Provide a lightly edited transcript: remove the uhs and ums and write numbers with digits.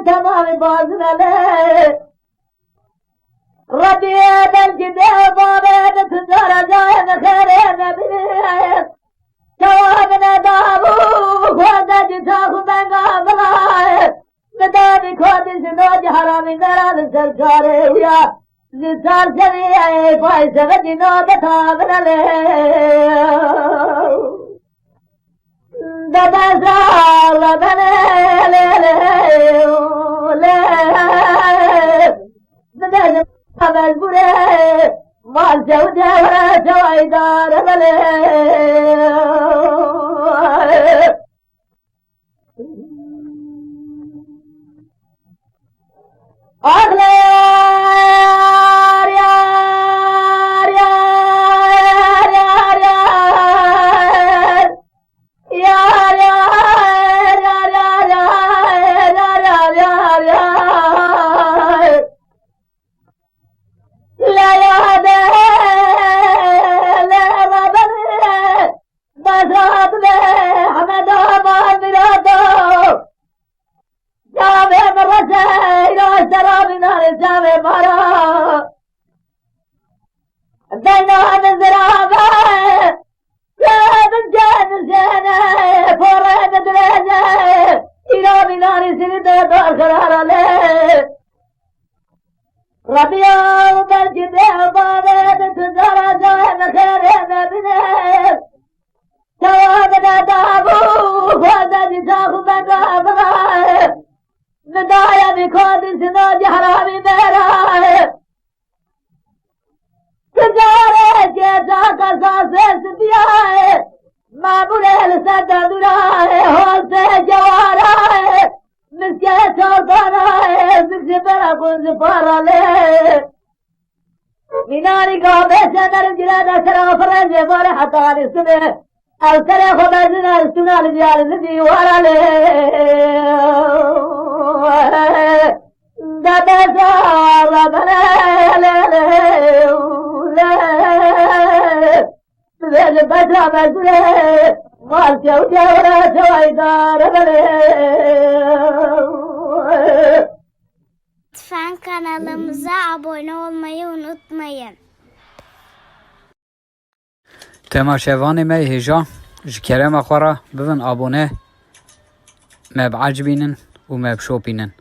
تمام بازنالي ربي بالجد بابد تزار جاي بخير نبي جوابنا دابو خود جتاخو بنگا بلاي ندابي خود جنوج حرامي نران سرکاره ويا زسار سوي پاي سغجنو بتا بنالي دبزال بنالي ولي أبل بره مال جودة ولا جويدار بله أغلى جاوه مارا دينا نزرابه كاد جان زينه فورن درجه إلى بناري سيده دار قرار له ربيع بالجد عبادة تزار جاهن خير نبنه جوابنا دابو فادا جتاخو بقابله ندايا بخود سنوج حرامي مهرائے تجارے جیسا قصاص سبیائے معمول السدہ درائے ہول سے جوارائے مسکے سوکانائے سکس بڑا کنز پارا لے میناری گاہ بیسے نرجلہ نسرہ فرنجے بارے حتانی سنے الکرے خبرنا سنال جال ندی وارا لے دبزال بنالي بجا مزلي مال جودة ولا جويدار بلي Lütfen kanalımıza abone olmayı unutmayın. تماشاواني مي هجا جكرم أخورا ببن أبونه ما بعجبينن وما بشوبينن